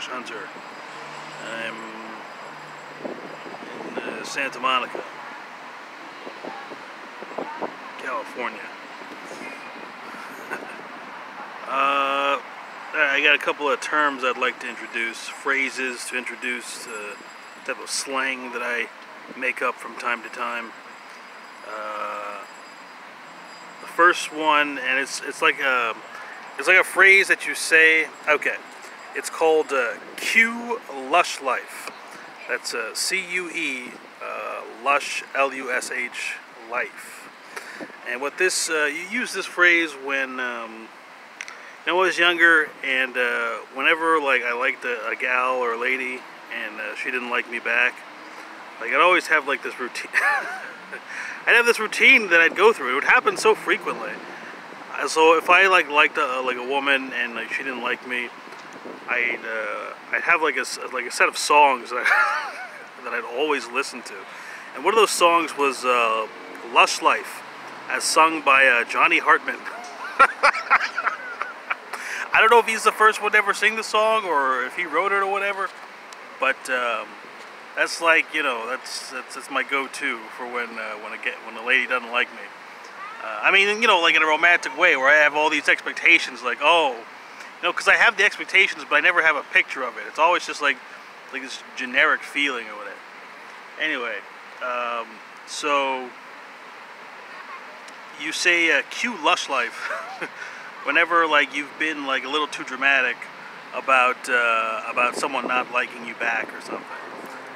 Josh Hunter. I'm in Santa Monica, California. I got a couple of terms I'd like to introduce, phrases to introduce, type of slang that I make up from time to time. The first one, and it's like a phrase that you say. Okay, it's called Q Lush Life. That's C-U-E Lush, L-U-S-H Life. And what this you use this phrase when I was younger, and whenever like I liked a gal or a lady, and she didn't like me back, like I'd always have like this routine. I'd have this routine that I'd go through. It would happen so frequently. So if I liked a woman and like she didn't like me, I'd have like a set of songs that that I'd always listen to. And one of those songs was "Lush Life," as sung by Johnny Hartman. I don't know if he's the first one to ever sing the song or if he wrote it or whatever, but that's like, you know, that's my go-to for when a lady doesn't like me. I mean, you know, like in a romantic way where I have all these expectations, like, oh, you know, because I have the expectations, but I never have a picture of it. It's always just like this generic feeling or whatever. Anyway, so you say "Cue Lush Life" whenever like you've been like a little too dramatic about someone not liking you back or something.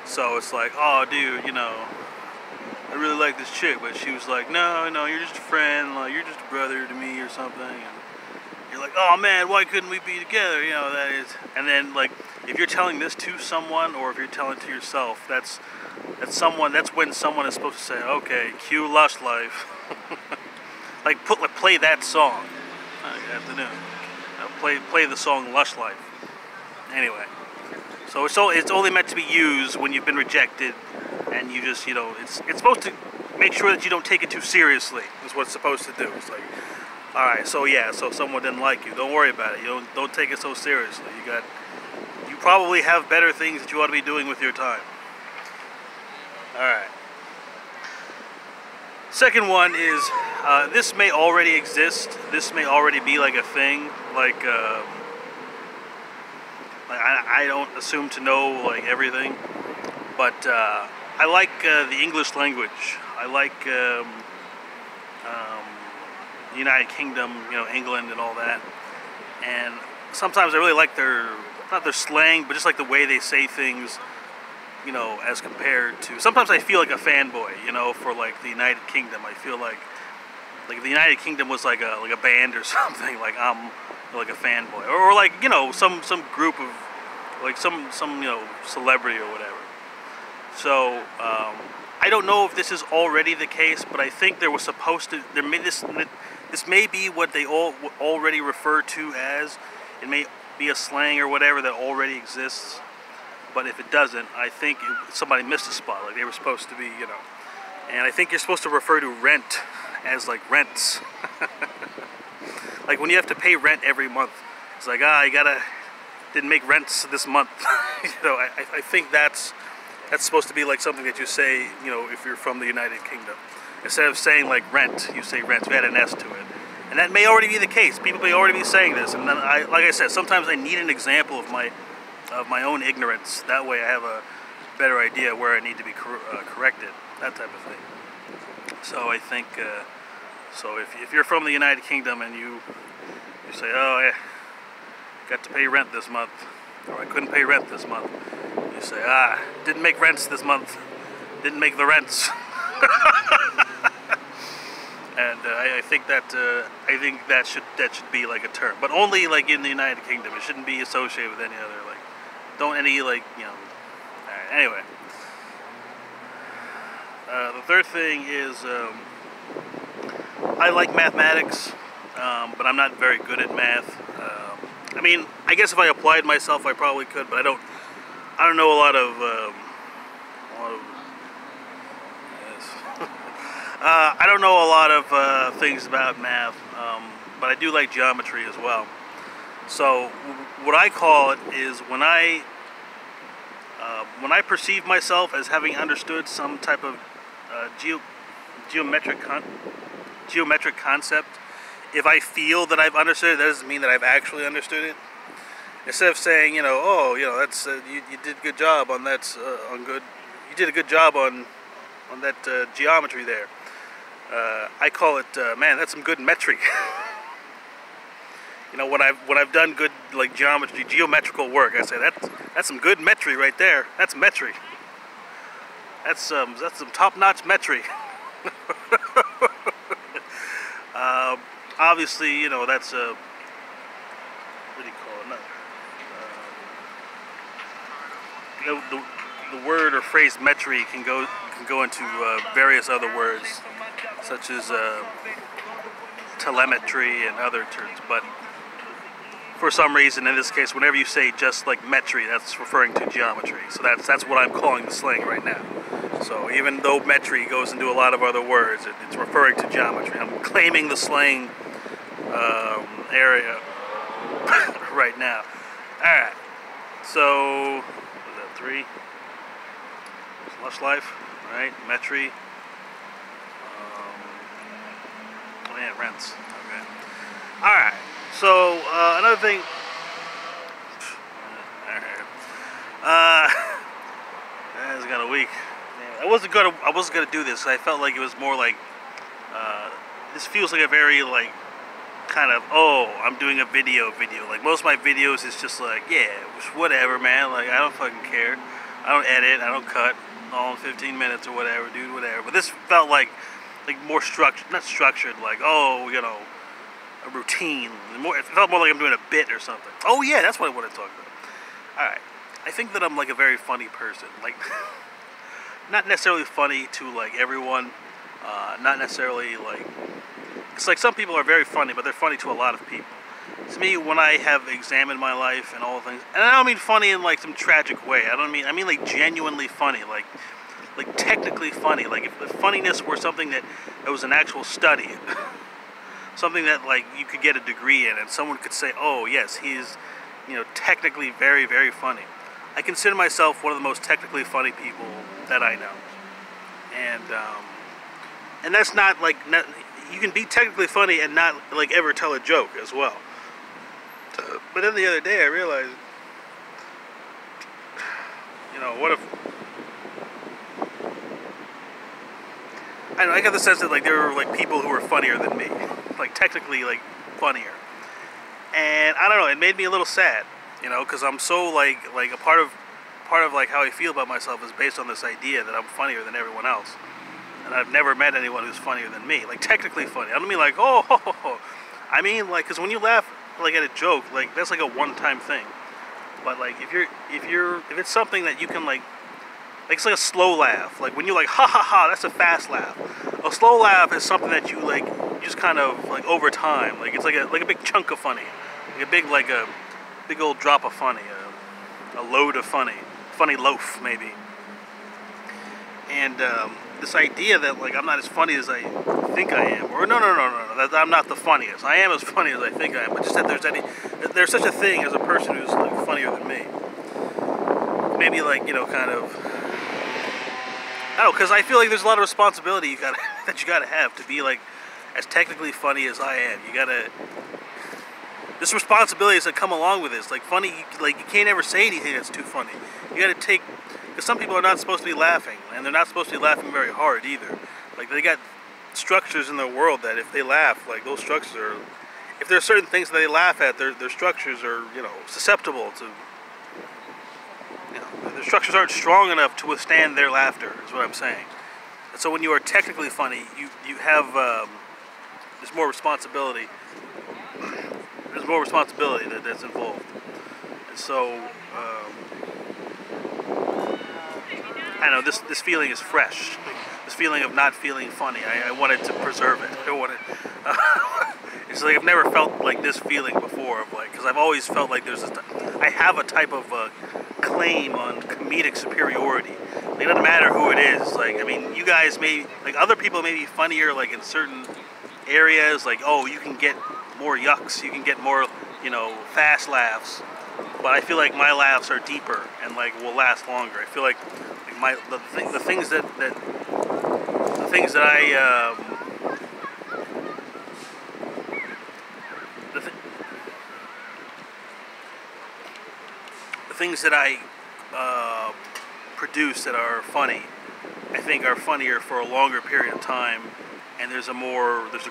So it's like, oh, dude, you know, I really like this chick, but she was like, no, you're just a friend, like you're just a brother to me or something. And you're like, oh man, why couldn't we be together? You know, that is. And then like, if you're telling this to someone, or if you're telling it to yourself, that's when someone is supposed to say, okay, cue Lush Life. Like play that song. Good afternoon. Play the song Lush Life. Anyway, so it's only meant to be used when you've been rejected, and you just, you know, it's supposed to make sure that you don't take it too seriously. Is what it's supposed to do. It's like, all right, so yeah, so someone didn't like you. Don't worry about it. You don't take it so seriously. You probably have better things that you ought to be doing with your time. All right. Second one is, this may already exist. This may already be like a thing. Like I don't assume to know like everything, but I like the English language. I like the United Kingdom, you know, England and all that. And sometimes I really like not their slang, but just like the way they say things. You know, as compared to, sometimes I feel like a fanboy, you know, for like the United Kingdom. I feel like if the United Kingdom was like a band or something, like I'm like a fanboy, or like, you know, some group of like some you know, celebrity or whatever. So I don't know if this is already the case, but I think there was supposed to, this may be what they already refer to as. It may be a slang or whatever that already exists. But if it doesn't, I think somebody missed a spot. Like they were supposed to be, you know. And I think you're supposed to refer to rent as like rents. Like when you have to pay rent every month, it's like, didn't make rents this month. You know, I think that's supposed to be like something that you say, you know, if you're from the United Kingdom. Instead of saying like rent, you say rent. We add an S to it. And that may already be the case. People may already be saying this. And then like I said, sometimes I need an example of my own ignorance. That way I have a better idea where I need to be corrected, that type of thing. So I think, so if you're from the United Kingdom and you say, oh, I got to pay rent this month, or I couldn't pay rent this month, you say, didn't make rents this month, didn't make the rents. And I think that should be like a term, but only like in the United Kingdom. It shouldn't be associated with any other, like, like, you know. Right, anyway, the third thing is I like mathematics, but I'm not very good at math. I mean, I guess if I applied myself, I probably could, but I don't know a lot of I don't know a lot of things about math, but I do like geometry as well. So what I call it is when I perceive myself as having understood some type of geometric concept. If I feel that I've understood it, that doesn't mean that I've actually understood it. Instead of saying, oh, that's you did a good job on that, you did a good job on that geometry there. I call it, man, that's some good metry. When I've done good like geometrical work, I say that's some good metry right there. That's metry. That's some top-notch metry. Obviously, that's a what do you call it? The word or phrase metry can go into various other words, such as telemetry and other terms. But for some reason, in this case, whenever you say just like metry, that's referring to geometry. So that's what I'm calling the slang right now. So even though metry goes into a lot of other words, it's referring to geometry. I'm claiming the slang area right now. Alright, so, what was that, 3? Lush Life, right? Metry. Oh yeah, rents. Okay. Alright, so another thing. It's got a week. I wasn't gonna do this. I felt like it was more like this feels like a very like kind of, oh, I'm doing a video. Like most of my videos is just like, yeah, whatever, man. Like I don't fucking care. I don't edit. I don't cut. All in 15 minutes or whatever, dude. Whatever. But this felt like more structured, not structured. Like a routine. It felt more like I'm doing a bit or something. Oh yeah, that's what I want to talk about. All right. I think that I'm like a very funny person. Like not necessarily funny to like everyone. Not necessarily like. It's like some people are very funny, but they're funny to a lot of people. To me, when I have examined my life and all things, and I don't mean funny in like some tragic way. I mean like genuinely funny, like technically funny. Like if funniness were something that was an actual study, something that like you could get a degree in, and someone could say, oh yes, he's technically very, very funny. I consider myself one of the most technically funny people that I know, and that's not like. You can be technically funny and not like ever tell a joke as well. But then the other day I realized, what if I got the sense that like there were like people who were funnier than me, like technically like funnier, and I don't know. It made me a little sad, because I'm so like a part of like how I feel about myself is based on this idea that I'm funnier than everyone else. And I've never met anyone who's funnier than me. Like technically funny. I don't mean like I mean like because when you laugh like at a joke, like that's like a one-time thing. But like if it's something that you can like it's like a slow laugh. Like when you like ha ha ha, that's a fast laugh. A slow laugh is something that you like just kind of like over time. Like it's like a big chunk of funny, like a big old drop of funny, a load of funny loaf maybe. And this idea that like I'm not as funny as I think I am, or no, that I'm not the funniest. I am as funny as I think I am, but just that there's such a thing as a person who's like funnier than me. Maybe like kind of. I don't know, because I feel like there's a lot of responsibility that you gotta have to be like as technically funny as I am. You gotta. There's responsibilities that come along with this. Like funny, like you can't ever say anything that's too funny. You gotta take. Because some people are not supposed to be laughing, and they're not supposed to be laughing very hard either. Like they got structures in their world that if they laugh, like those structures are, if there are certain things that they laugh at, their structures are susceptible to, their structures aren't strong enough to withstand their laughter. Is what I'm saying. And so when you are technically funny, you have there's more responsibility. There's more responsibility that's involved, and so. I know this feeling is fresh. This feeling of not feeling funny. I wanted to preserve it. It's like I've never felt like this feeling before. Of like, because I've always felt like I have a type of claim on comedic superiority. Like, it doesn't matter who it is. Like I mean, you guys other people may be funnier like in certain areas. Like you can get more yucks. You can get more you know, fast laughs, but I feel like my laughs are deeper and like will last longer. I feel like the things that I the, th the things that I produce that are funny, I think are funnier for a longer period of time, and there's a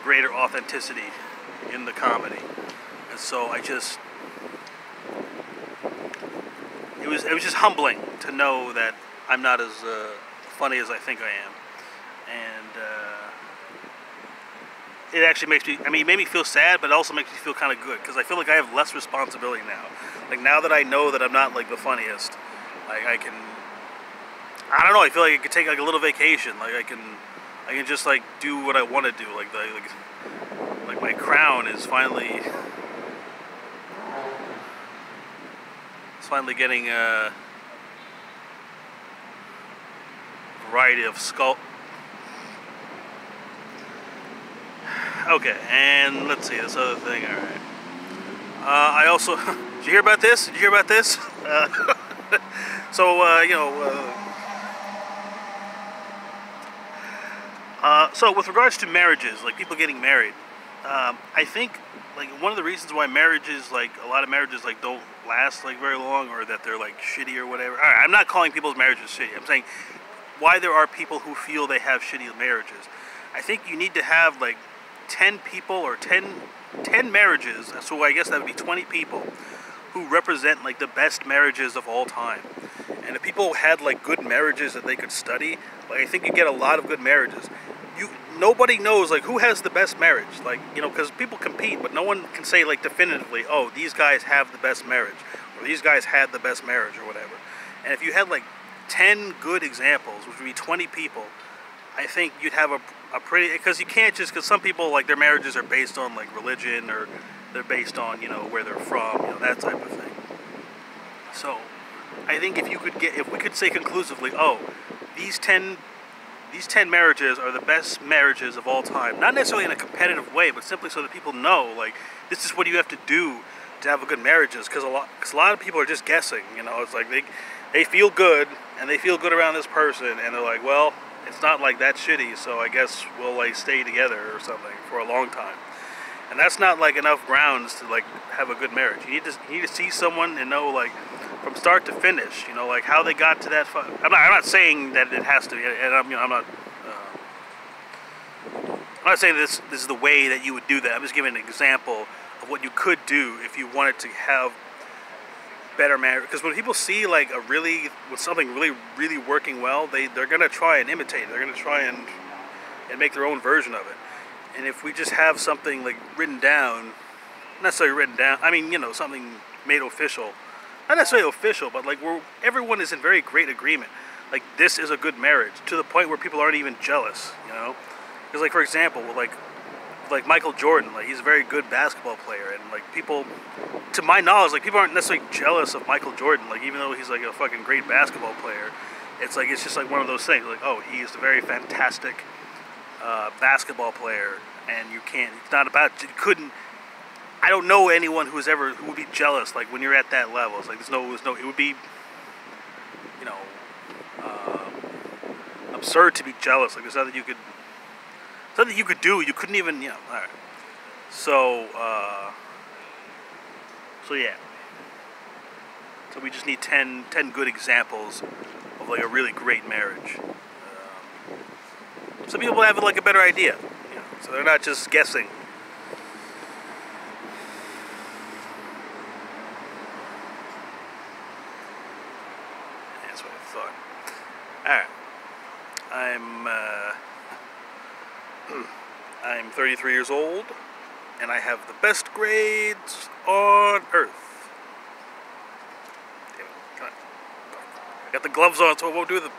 greater authenticity in the comedy. And so it was just humbling to know that I'm not as funny as I think I am. And it actually makes me, I mean, it made me feel sad, but it also makes me feel kind of good, because I feel like I have less responsibility now. Like, now that I know that I'm not like the funniest, like I don't know, I feel like I could take like a little vacation. Like I can just like do what I want to do. Like my crown is finally getting a variety of skull. Okay, and let's see this other thing. All right. I also did you hear about this? Did you hear about this? So you know. So with regards to marriages, like people getting married, I think like one of the reasons why marriages, like a lot of marriages, like don't last like very long, or that they're like shitty or whatever. All right, I'm not calling people's marriages shitty. I'm saying why there are people who feel they have shitty marriages. I think you need to have like 10 people or 10 marriages. So I guess that would be 20 people who represent like the best marriages of all time. And if people had like good marriages that they could study, like I think you get a lot of good marriages. Nobody knows like who has the best marriage, like, you know, because people compete, but no one can say like definitively, oh, these guys have the best marriage, or these guys had the best marriage, or whatever. And if you had like 10 good examples, which would be 20 people, I think you'd have a pretty, because you can't just, because some people like their marriages are based on like religion, or they're based on, you know, where they're from, you know, that type of thing. So I think if we could say conclusively, oh, these 10 marriages are the best marriages of all time. Not necessarily in a competitive way, but simply so that people know, like, this is what you have to do to have a good marriages. Because a lot of people are just guessing, you know. It's like they feel good, and they feel good around this person, and they're like, well, it's not like that shitty, so I guess we'll like stay together or something for a long time. And that's not like enough grounds to like have a good marriage. You need to see someone and know like from start to finish, you know, like how they got to that. I'm not saying that it has to be, and I'm not saying this is the way that you would do that. I'm just giving an example of what you could do if you wanted to have better marriage. Because when people see like with something really working well, they're gonna try and imitate. They're gonna try and make their own version of it. And if we just have something like written down, not necessarily written down, I mean, you know, something made official. Not necessarily official, but like everyone is in very great agreement. Like, this is a good marriage, to the point where people aren't even jealous, you know? Because like, for example, like Michael Jordan, like he's a very good basketball player, and like people, to my knowledge, like people aren't necessarily jealous of Michael Jordan, like even though he's like a fucking great basketball player. It's just like one of those things, like, oh, he is a very fantastic basketball player, and it's not about, I don't know anyone who would be jealous, like when you're at that level. It's like it would be, you know, absurd to be jealous. Like there's nothing you could do. You couldn't even, you know. All right. So yeah. So we just need 10 good examples of like a really great marriage. Some people have like a better idea, you know, so they're not just guessing. That's what I thought. All right. I'm 33 years old, and I have the best grades on earth. Damn it, come on. I got the gloves on, so I won't do the.